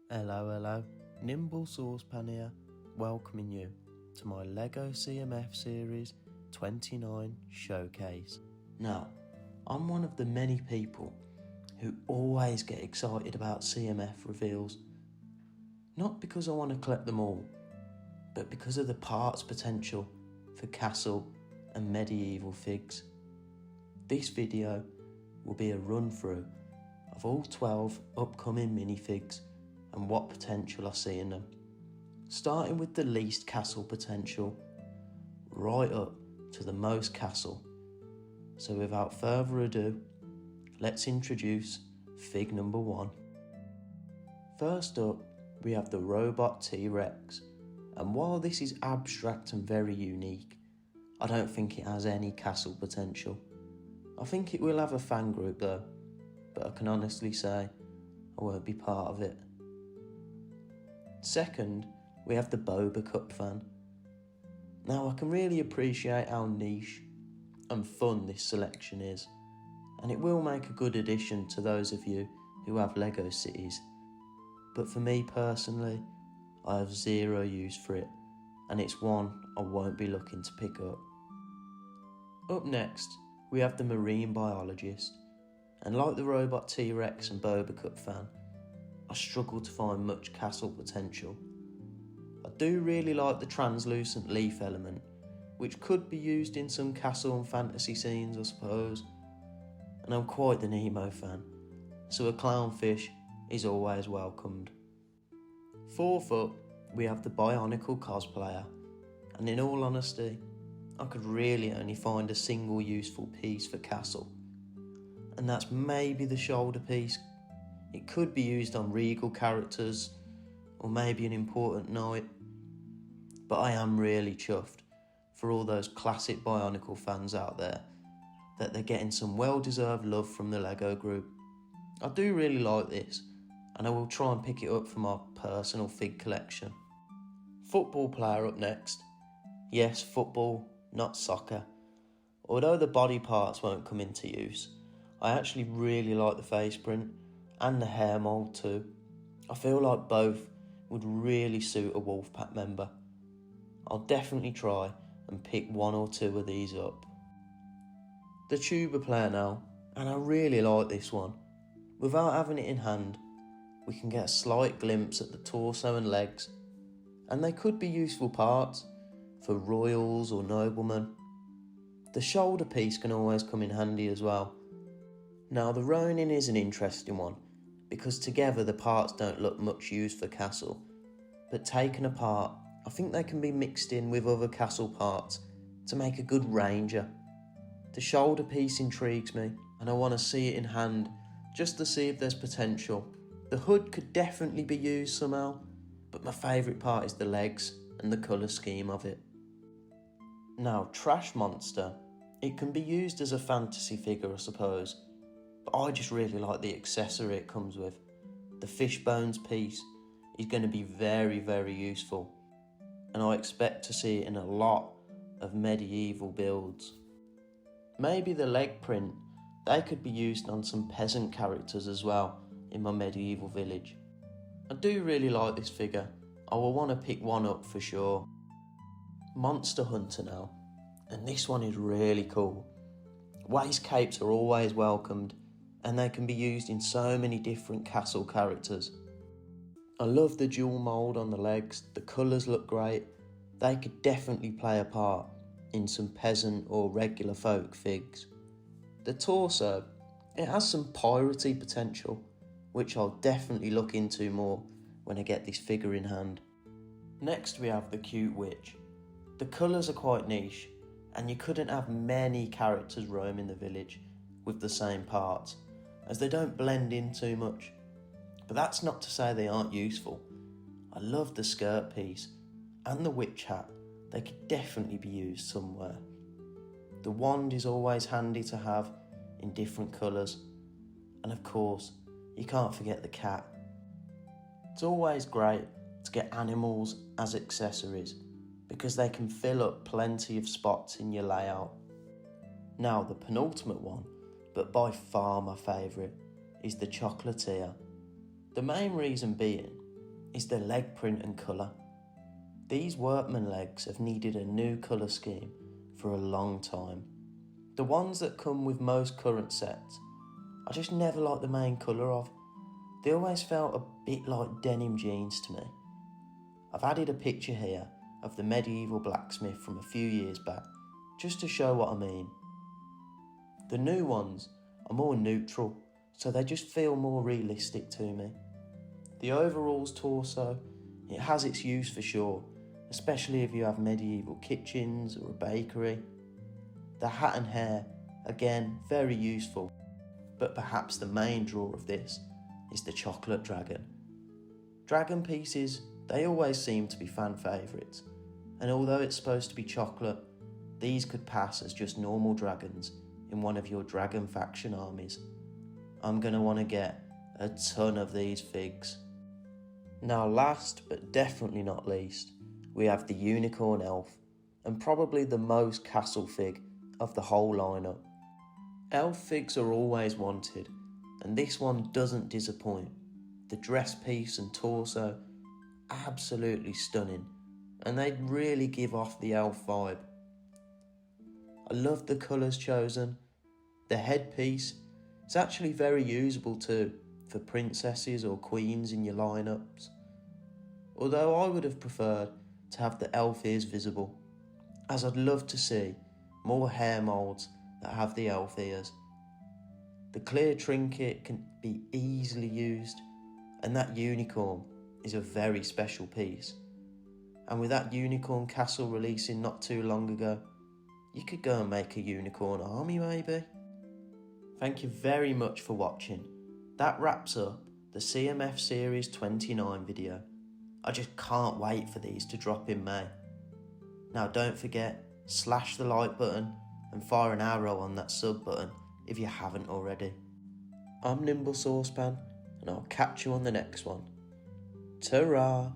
Hello, Nimble Saucepan here, welcoming you to my Lego CMF Series 29 showcase. Now, I'm one of the many people who always get excited about CMF reveals, not because I want to collect them all, but because of the parts potential for castle and medieval figs. This video will be a run through of all 12 upcoming minifigs and what potential I see in them, starting with the least castle potential right up to the most castle. So without further ado, let's introduce fig number 1. First up, we have the robot TRex, and while this is abstract and very unique, I don't think it has any castle potential. I think it will have a fan group though, but I can honestly say I won't be part of it. Second, we have the Boba Cup fan. Now I can really appreciate how niche and fun this selection is, and it will make a good addition to those of you who have Lego cities. But for me personally, I have zero use for it, and it's one I won't be looking to pick up. Up next, we have the Marine Biologist, and like the robot T-Rex and Boba Cup fan, I struggle to find much castle potential. I do really like the translucent leaf element, which could be used in some castle and fantasy scenes I suppose, and I'm quite the Nemo fan, so a clownfish is always welcomed. Fourth up, we have the Bionicle Cosplayer, and in all honesty, I could really only find a single useful piece for castle, and that's maybe the shoulder piece. It could be used on regal characters or maybe an important knight, but I am really chuffed for all those classic Bionicle fans out there that they're getting some well-deserved love from the Lego group. I do really like this, and I will try and pick it up for my personal fig collection. Football player up next. Yes, football, not soccer. Although the body parts won't come into use, I actually really like the face print and the hair mould too. I feel like both would really suit a Wolfpack member. I'll definitely try and pick one or two of these up. The tuba player now, and I really like this one. Without having it in hand, we can get a slight glimpse at the torso and legs, and they could be useful parts for royals or noblemen. The shoulder piece can always come in handy as well. Now the Ronin is an interesting one, because together the parts don't look much used for castle, but taken apart I think they can be mixed in with other castle parts to make a good ranger. The shoulder piece intrigues me, and I want to see it in hand just to see if there's potential. The hood could definitely be used somehow, but my favourite part is the legs and the colour scheme of it. Now Trash Monster, it can be used as a fantasy figure I suppose, but I just really like the accessory it comes with. The fish bones piece is going to be very useful, and I expect to see it in a lot of medieval builds. Maybe the leg print, they could be used on some peasant characters as well in my medieval village. I do really like this figure, I will want to pick one up for sure. Monster Hunter now, and this one is really cool. Waist capes are always welcomed, and they can be used in so many different castle characters. I love the dual mould on the legs, the colours look great. They could definitely play a part in some peasant or regular folk figs. The torso, it has some piratey potential, which I'll definitely look into more when I get this figure in hand. Next we have the cute witch. The colours are quite niche, and you couldn't have many characters roaming the village with the same parts, as they don't blend in too much. But that's not to say they aren't useful. I love the skirt piece and the witch hat, they could definitely be used somewhere. The wand is always handy to have in different colours, and of course you can't forget the cat. It's always great to get animals as accessories because they can fill up plenty of spots in your layout. Now the penultimate one, but by far my favourite, is the Chocolier. The main reason being is the leg print and colour. These workman legs have needed a new colour scheme for a long time. The ones that come with most current sets, I just never liked the main colour of. They always felt a bit like denim jeans to me. I've added a picture here of the medieval blacksmith from a few years back, just to show what I mean. The new ones are more neutral, so they just feel more realistic to me. The overalls torso, it has its use for sure, especially if you have medieval kitchens or a bakery. The hat and hair, again, very useful, but perhaps the main draw of this is the chocolate dragon. Dragon pieces, they always seem to be fan favourites, and although it's supposed to be chocolate, these could pass as just normal dragons in one of your dragon faction armies. I'm going to want to get a ton of these figs. Now last but definitely not least, we have the unicorn elf, and probably the most castle fig of the whole lineup. Elf figs are always wanted, and this one doesn't disappoint. The dress piece and torso, absolutely stunning, and they really give off the elf vibe. I love the colours chosen. The headpiece is actually very usable too, for princesses or queens in your lineups. Although I would have preferred to have the elf ears visible, as I'd love to see more hair moulds that have the elf ears. The clear trinket can be easily used, and that unicorn is a very special piece. And with that unicorn castle releasing not too long ago, you could go and make a unicorn army maybe. Thank you very much for watching. That wraps up the CMF Series 29 video. I just can't wait for these to drop in May. Now don't forget, slash the like button and fire an arrow on that sub button if you haven't already. I'm Nimble Saucepan, and I'll catch you on the next one. Ta-ra!